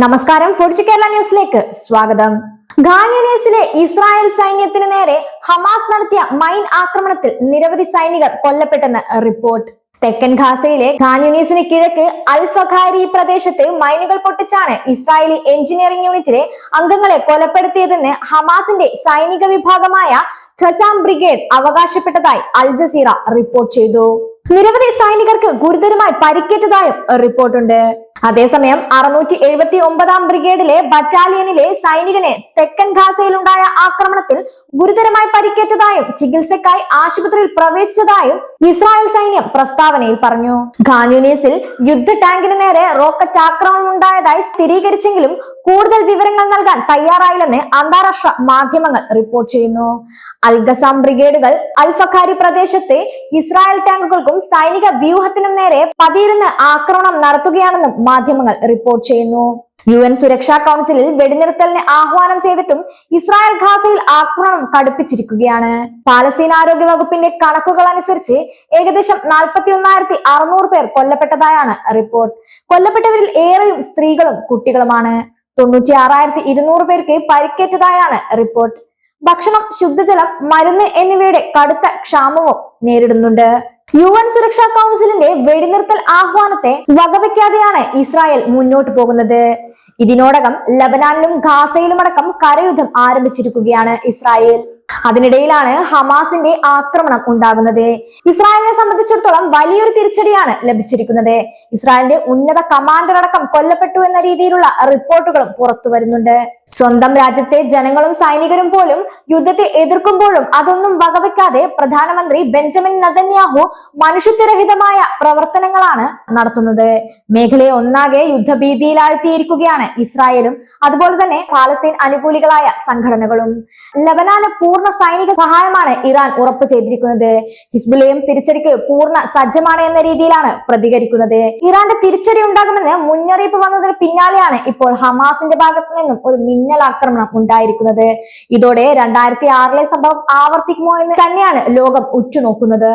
നമസ്കാരം, ഫോർട്ട് കേരള ന്യൂസിലേക്ക് സ്വാഗതം. ഖാൻ യൂനിസിലെ ഇസ്രായേൽ സൈന്യത്തിന് നേരെ ഹമാസ് നടത്തിയ മൈൻ ആക്രമണത്തിൽ നിരവധി സൈനികർ കൊല്ലപ്പെട്ടെന്ന് റിപ്പോർട്ട്. തെക്കൻ ഗാസയിലെ ഖാൻ യൂനിസിന് കിഴക്ക് അൽ ഫഖാരി പ്രദേശത്ത് മൈനുകൾ പൊട്ടിച്ചാണ് ഇസ്രായേലി എഞ്ചിനീയറിംഗ് യൂണിറ്റിലെ അംഗങ്ങളെ കൊലപ്പെടുത്തിയതെന്ന് ഹമാസിന്റെ സൈനിക വിഭാഗമായ ഖസാം ബ്രിഗേഡ് അവകാശപ്പെട്ടതായി അൽ ജസീറ റിപ്പോർട്ട് ചെയ്തു. നിരവധി സൈനികർക്ക് ഗുരുതരമായി പരിക്കേറ്റതായും റിപ്പോർട്ടുണ്ട്. അതേസമയം 679 ബ്രിഗേഡിലെ ബറ്റാലിയനിലെ സൈനികനെ തെക്കൻ ഗാസയിലുണ്ടായ ആക്രമണത്തിൽ ഗുരുതരമായി പരിക്കേറ്റതായും ചികിത്സയ്ക്കായി ആശുപത്രിയിൽ പ്രവേശിച്ചതായും ഇസ്രായേൽ സൈന്യം പ്രസ്താവനയിൽ പറഞ്ഞു. ഖാൻ യൂനിസിൽ യുദ്ധ ടാങ്കിന് നേരെ റോക്കറ്റ് ആക്രമണം ഉണ്ടായതായി സ്ഥിരീകരിച്ചെങ്കിലും കൂടുതൽ വിവരങ്ങൾ നൽകാൻ തയ്യാറായില്ലെന്ന് അന്താരാഷ്ട്ര മാധ്യമങ്ങൾ റിപ്പോർട്ട് ചെയ്യുന്നു. അൽ ഖസാം ബ്രിഗേഡുകൾ അൽ ഫഖാരി പ്രദേശത്ത് ഇസ്രായേൽ ടാങ്കുകൾക്കും സൈനിക വ്യൂഹത്തിനും നേരെ പതിയിരുന്ന് ആക്രമണം നടത്തുകയാണെന്നും മാധ്യമങ്ങൾ റിപ്പോർട്ട് ചെയ്യുന്നു. UN സുരക്ഷാ കൗൺസിലിൽ വെടിനിർത്തലിന് ആഹ്വാനം ചെയ്തിട്ടും ഇസ്രായേൽ ഗാസയിൽ ആക്രമണം കടുപ്പിച്ചിരിക്കുകയാണ്. പാലസ്തീൻ ആരോഗ്യ വകുപ്പിന്റെ കണക്കുകൾ അനുസരിച്ച് ഏകദേശം 41,600 പേർ കൊല്ലപ്പെട്ടതായാണ് റിപ്പോർട്ട്. കൊല്ലപ്പെട്ടവരിൽ ഏറെയും സ്ത്രീകളും കുട്ടികളുമാണ്. 96,200 പേർക്ക് പരിക്കേറ്റതായാണ് റിപ്പോർട്ട്. ഭക്ഷണം, ശുദ്ധജലം, മരുന്ന് എന്നിവയുടെ കടുത്ത ക്ഷാമവും നേരിടുന്നുണ്ട്. UN സുരക്ഷാ കൗൺസിലിന്റെ വെടിനിർത്തൽ ആഹ്വാനത്തെ വകവയ്ക്കാതെയാണ് ഇസ്രായേൽ മുന്നോട്ട് പോകുന്നത്. ഇതിനോടകം ലബനാനിലും ഗാസയിലുമടക്കം കരയുദ്ധം ആരംഭിച്ചിരിക്കുകയാണ് ഇസ്രായേൽ. അതിനിടയിലാണ് ഹമാസിന്റെ ആക്രമണം ഉണ്ടാകുന്നത്. ഇസ്രായേലിനെ സംബന്ധിച്ചിടത്തോളം വലിയൊരു തിരിച്ചടിയാണ് ലഭിച്ചിരിക്കുന്നത്. ഇസ്രായേലിന്റെ ഉന്നത കമാൻഡർ അടക്കം കൊല്ലപ്പെട്ടു എന്ന രീതിയിലുള്ള റിപ്പോർട്ടുകളും പുറത്തു വരുന്നുണ്ട്. സ്വന്തം രാജ്യത്തെ ജനങ്ങളും സൈനികരും പോലും യുദ്ധത്തെ എതിർക്കുമ്പോഴും അതൊന്നും വകവെക്കാതെ പ്രധാനമന്ത്രി ബെഞ്ചമിൻ നെതന്യാഹു മനുഷ്യത്വരഹിതമായ പ്രവർത്തനങ്ങളാണ് നടത്തുന്നത്. മേഖലയെ ഒന്നാകെ യുദ്ധഭീതിയിലാഴ്ത്തിയിരിക്കുകയാണ് ഇസ്രായേലും അതുപോലെ തന്നെ പാലസ്തീൻ അനുകൂലികളായ സംഘടനകളും. ലബനാന് പൂർണ്ണ സൈനിക സഹായമാണ് ഇറാൻ ഉറപ്പു ചെയ്തിരിക്കുന്നത്. ഹിസ്ബുല്ലയും തിരിച്ചടിക്ക് പൂർണ്ണ സജ്ജമാണ് എന്ന രീതിയിലാണ് പ്രതികരിക്കുന്നത്. ഇറാന്റെ തിരിച്ചടി ഉണ്ടാകുമെന്ന് മുന്നറിയിപ്പ് വന്നതിന് പിന്നാലെയാണ് ഇപ്പോൾ ഹമാസിന്റെ ഭാഗത്തു നിന്നും ഒരു മിന്നൽ ആക്രമണം ഉണ്ടായിരിക്കുന്നത്. ഇതോടെ 2006 സംഭവം ആവർത്തിക്കുമോ എന്ന് തന്നെയാണ് ലോകം ഉറ്റുനോക്കുന്നത്.